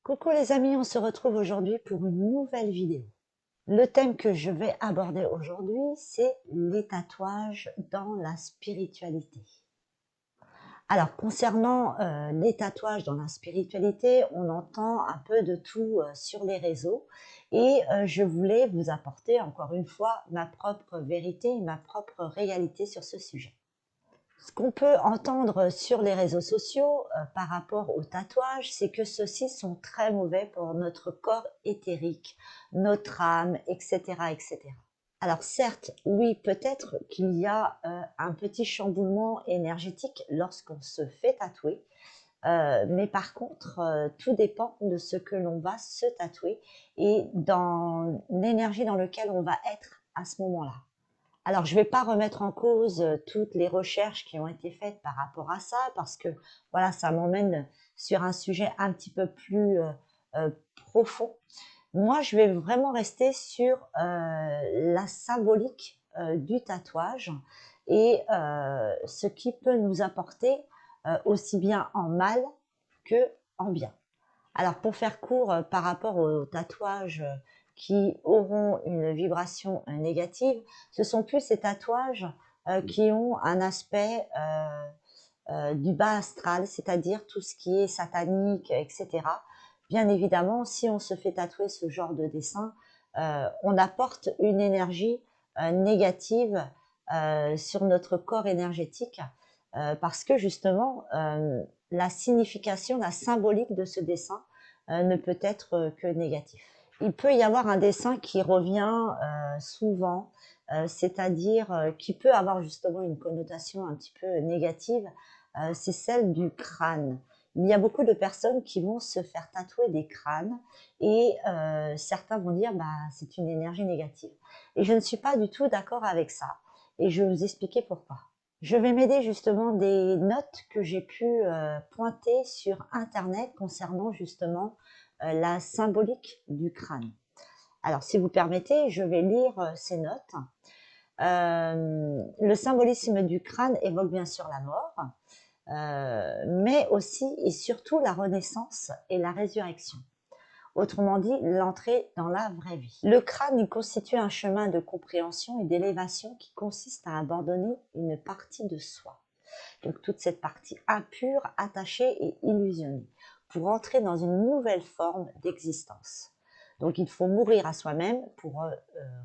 Coucou les amis, on se retrouve aujourd'hui pour une nouvelle vidéo. Le thème que je vais aborder aujourd'hui, c'est les tatouages dans la spiritualité. Alors, concernant les tatouages dans la spiritualité, on entend un peu de tout sur les réseaux et je voulais vous apporter encore une fois ma propre vérité et ma propre réalité sur ce sujet. Ce qu'on peut entendre sur les réseaux sociaux par rapport aux tatouages, c'est que ceux-ci sont très mauvais pour notre corps éthérique, notre âme, etc., etc. Alors certes, oui, peut-être qu'il y a un petit chamboulement énergétique lorsqu'on se fait tatouer, mais par contre, tout dépend de ce que l'on va se tatouer et dans l'énergie dans laquelle on va être à ce moment-là. Alors, je ne vais pas remettre en cause toutes les recherches qui ont été faites par rapport à ça, parce que voilà, ça m'emmène sur un sujet un petit peu plus profond. Moi, je vais vraiment rester sur la symbolique du tatouage et ce qui peut nous apporter aussi bien en mal que en bien. Alors, pour faire court, par rapport aux tatouages qui auront une vibration négative, ce sont plus ces tatouages qui ont un aspect du bas astral, c'est-à-dire tout ce qui est satanique, etc. Bien évidemment, si on se fait tatouer ce genre de dessin, on apporte une énergie négative sur notre corps énergétique parce que justement, la signification, la symbolique de ce dessin ne peut être que négatif. Il peut y avoir un dessin qui revient souvent, c'est-à-dire qui peut avoir justement une connotation un petit peu négative, c'est celle du crâne. Il y a beaucoup de personnes qui vont se faire tatouer des crânes et certains vont dire bah, c'est une énergie négative. Et je ne suis pas du tout d'accord avec ça et je vais vous expliquer pourquoi. Je vais m'aider justement des notes que j'ai pu pointer sur internet concernant justement la symbolique du crâne. Alors si vous permettez, je vais lire ces notes. Le symbolisme du crâne évoque bien sûr la mort, mais aussi et surtout la renaissance et la résurrection. Autrement dit, l'entrée dans la vraie vie. Le crâne il constitue un chemin de compréhension et d'élévation qui consiste à abandonner une partie de soi. Donc toute cette partie impure, attachée et illusionnée, pour entrer dans une nouvelle forme d'existence. Donc il faut mourir à soi-même pour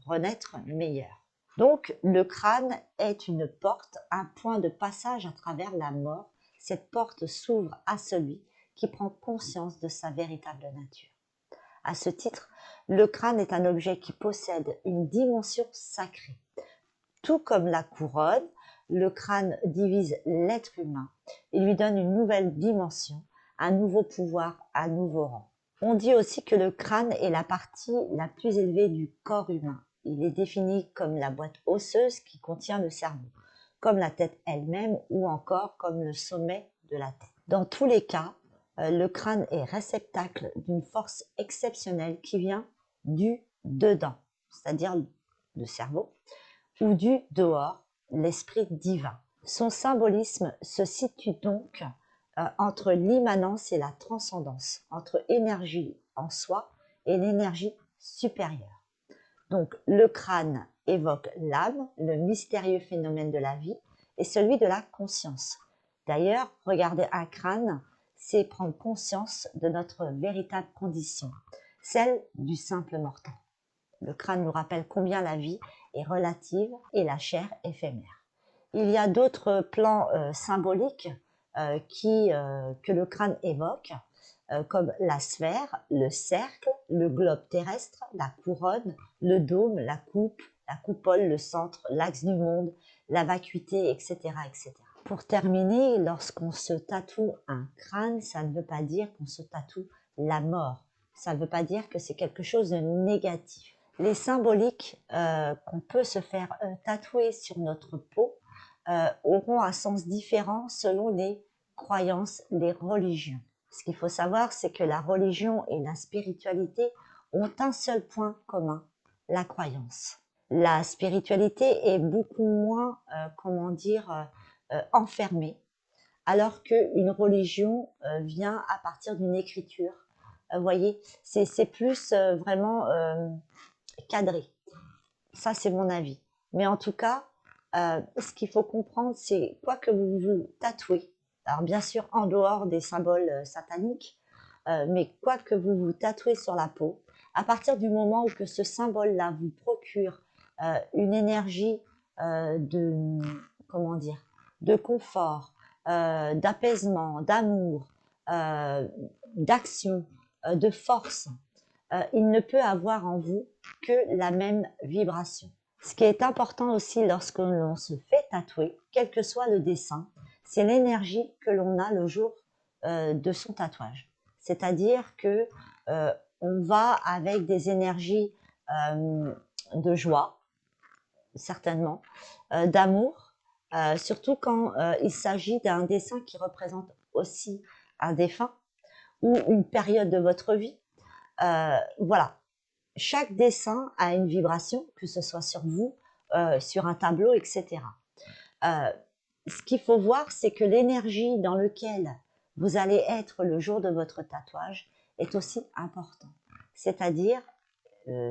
renaître meilleur. Donc le crâne est une porte, un point de passage à travers la mort. Cette porte s'ouvre à celui qui prend conscience de sa véritable nature. À ce titre, le crâne est un objet qui possède une dimension sacrée. Tout comme la couronne, le crâne divise l'être humain et lui donne une nouvelle dimension, un nouveau pouvoir, un nouveau rang. On dit aussi que le crâne est la partie la plus élevée du corps humain. Il est défini comme la boîte osseuse qui contient le cerveau. comme la tête elle-même ou encore comme le sommet de la tête. Dans tous les cas, le crâne est réceptacle d'une force exceptionnelle qui vient du dedans, c'est-à-dire le cerveau, ou du dehors, l'esprit divin. Son symbolisme se situe donc entre l'immanence et la transcendance, entre énergie en soi et l'énergie supérieure. Donc le crâne évoque l'âme, le mystérieux phénomène de la vie, et celui de la conscience. D'ailleurs, regarder un crâne, c'est prendre conscience de notre véritable condition, celle du simple mortel. Le crâne nous rappelle combien la vie est relative et la chair éphémère. Il y a d'autres plans symboliques que le crâne évoque, comme la sphère, le cercle, le globe terrestre, la couronne, le dôme, la coupe, la coupole, le centre, l'axe du monde, la vacuité, etc., etc. Pour terminer, lorsqu'on se tatoue un crâne, ça ne veut pas dire qu'on se tatoue la mort. Ça ne veut pas dire que c'est quelque chose de négatif. Les symboliques qu'on peut se faire tatouer sur notre peau auront un sens différent selon les croyances, les religions. Ce qu'il faut savoir, c'est que la religion et la spiritualité ont un seul point commun, la croyance. La spiritualité est beaucoup moins, enfermée, alors qu'une religion vient à partir d'une écriture. Vous voyez, c'est plus vraiment cadré. Ça, c'est mon avis. Mais en tout cas, ce qu'il faut comprendre, c'est quoi que vous vous tatouez. Alors bien sûr, en dehors des symboles sataniques, mais quoi que vous vous tatouez sur la peau, à partir du moment où que ce symbole-là vous procure une énergie de, comment dire, de confort, d'apaisement, d'amour, d'action, de force, il ne peut avoir en vous que la même vibration. Ce qui est important aussi lorsque l'on se fait tatouer, quel que soit le dessin, c'est l'énergie que l'on a le jour de son tatouage. C'est-à-dire que on va avec des énergies de joie, certainement, d'amour, surtout quand il s'agit d'un dessin qui représente aussi un défunt ou une période de votre vie. Voilà, chaque dessin a une vibration, que ce soit sur vous, sur un tableau, etc. Ce qu'il faut voir, c'est que l'énergie dans laquelle vous allez être le jour de votre tatouage est aussi important. C'est-à-dire,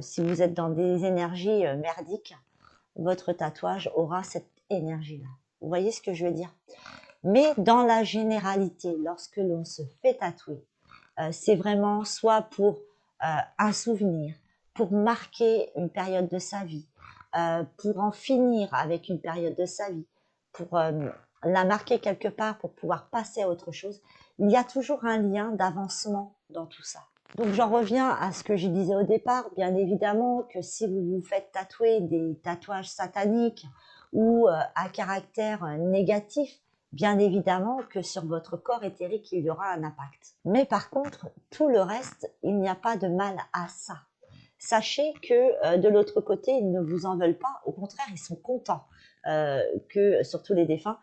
si vous êtes dans des énergies merdiques, votre tatouage aura cette énergie-là. Vous voyez ce que je veux dire? Mais dans la généralité, lorsque l'on se fait tatouer, c'est vraiment soit pour un souvenir, pour marquer une période de sa vie, pour en finir avec une période de sa vie, pour la marquer quelque part pour pouvoir passer à autre chose. Il y a toujours un lien d'avancement dans tout ça. Donc j'en reviens à ce que je disais au départ, bien évidemment que si vous vous faites tatouer des tatouages sataniques ou à caractère négatif, bien évidemment que sur votre corps éthérique, il y aura un impact. Mais par contre, tout le reste, il n'y a pas de mal à ça. Sachez que de l'autre côté, ils ne vous en veulent pas. Au contraire, ils sont contents que, surtout les défunts,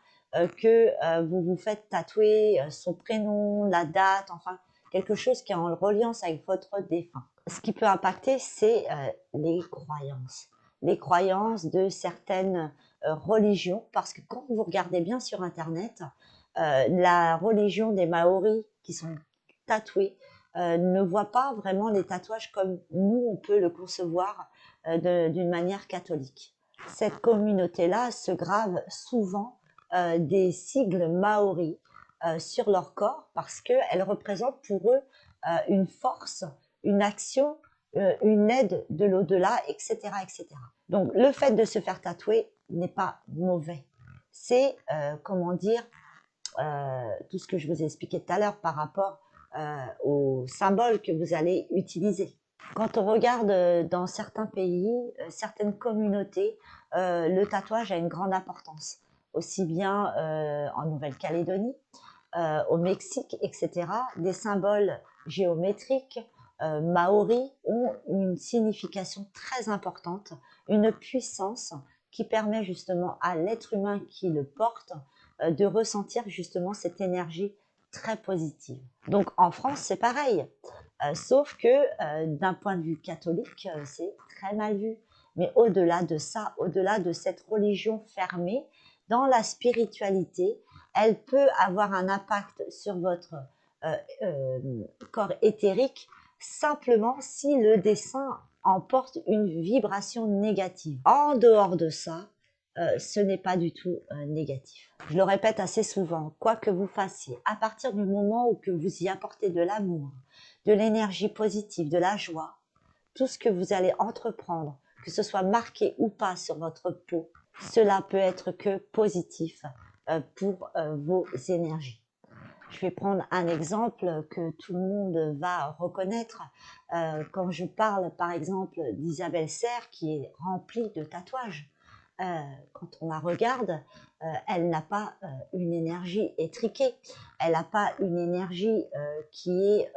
que vous vous faites tatouer son prénom, la date, enfin quelque chose qui est en reliance avec votre défunt. Ce qui peut impacter, c'est les croyances de certaines religions, parce que quand vous regardez bien sur Internet, la religion des Maoris qui sont tatoués ne voit pas vraiment les tatouages comme nous, on peut le concevoir d'une manière catholique. Cette communauté-là se grave souvent des sigles Maoris sur leur corps parce qu'elles représentent pour eux une force, une action, une aide de l'au-delà, etc., etc. Donc, le fait de se faire tatouer n'est pas mauvais. C'est, tout ce que je vous ai expliqué tout à l'heure par rapport aux symboles que vous allez utiliser. Quand on regarde dans certains pays, certaines communautés, le tatouage a une grande importance, aussi bien en Nouvelle-Calédonie, au Mexique, etc. Des symboles géométriques maoris ont une signification très importante, une puissance qui permet justement à l'être humain qui le porte de ressentir justement cette énergie très positive. Donc en France, c'est pareil, sauf que d'un point de vue catholique, c'est très mal vu. Mais au-delà de ça, au-delà de cette religion fermée, dans la spiritualité, elle peut avoir un impact sur votre corps éthérique simplement si le dessin emporte une vibration négative. En dehors de ça, ce n'est pas du tout négatif. Je le répète assez souvent, quoi que vous fassiez, à partir du moment où que vous y apportez de l'amour, de l'énergie positive, de la joie, tout ce que vous allez entreprendre, que ce soit marqué ou pas sur votre peau, cela peut être que positif pour vos énergies. Je vais prendre un exemple que tout le monde va reconnaître. Quand je parle par exemple d'Isabelle Serre qui est remplie de tatouages. Quand on la regarde, elle n'a pas une énergie étriquée, elle n'a pas une énergie qui est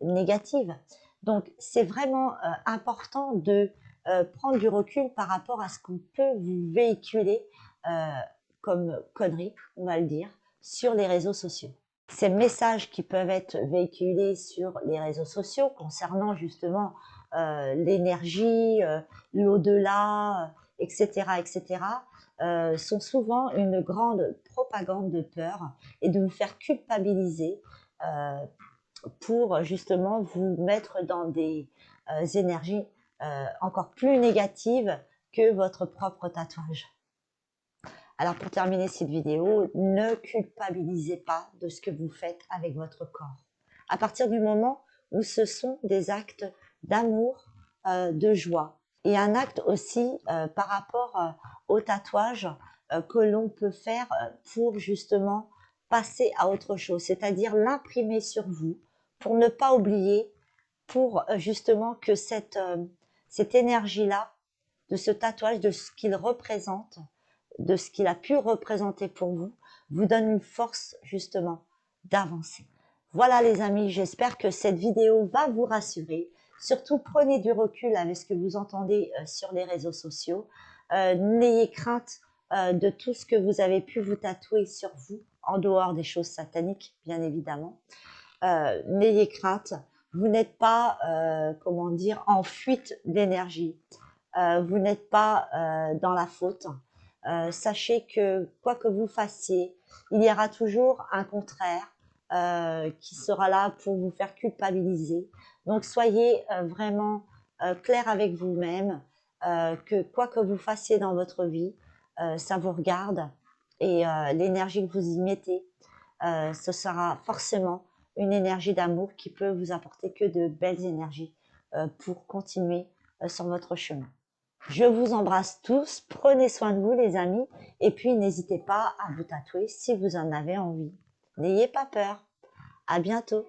négative. Donc c'est vraiment important de prendre du recul par rapport à ce qu'on peut vous véhiculer comme conneries, on va le dire, sur les réseaux sociaux. Ces messages qui peuvent être véhiculés sur les réseaux sociaux concernant justement l'énergie, l'au-delà, etc., etc., sont souvent une grande propagande de peur et de vous faire culpabiliser pour justement vous mettre dans des énergies encore plus négatives que votre propre tatouage. Alors pour terminer cette vidéo, ne culpabilisez pas de ce que vous faites avec votre corps. À partir du moment où ce sont des actes d'amour, de joie, et un acte aussi par rapport au tatouage que l'on peut faire pour justement passer à autre chose, c'est-à-dire l'imprimer sur vous pour ne pas oublier, pour justement que cette énergie-là, de ce tatouage, de ce qu'il représente, de ce qu'il a pu représenter pour vous, vous donne une force justement d'avancer. Voilà les amis, j'espère que cette vidéo va vous rassurer. Surtout prenez du recul avec ce que vous entendez sur les réseaux sociaux. N'ayez crainte de tout ce que vous avez pu vous tatouer sur vous, en dehors des choses sataniques bien évidemment. N'ayez crainte, vous n'êtes pas, comment dire, en fuite d'énergie. Vous n'êtes pas dans la faute. Sachez que quoi que vous fassiez, il y aura toujours un contraire qui sera là pour vous faire culpabiliser. Donc soyez vraiment clair avec vous-même, que quoi que vous fassiez dans votre vie, ça vous regarde et l'énergie que vous y mettez, ce sera forcément une énergie d'amour qui peut vous apporter que de belles énergies pour continuer sur votre chemin. Je vous embrasse tous, prenez soin de vous les amis, et puis n'hésitez pas à vous tatouer si vous en avez envie. N'ayez pas peur. À bientôt.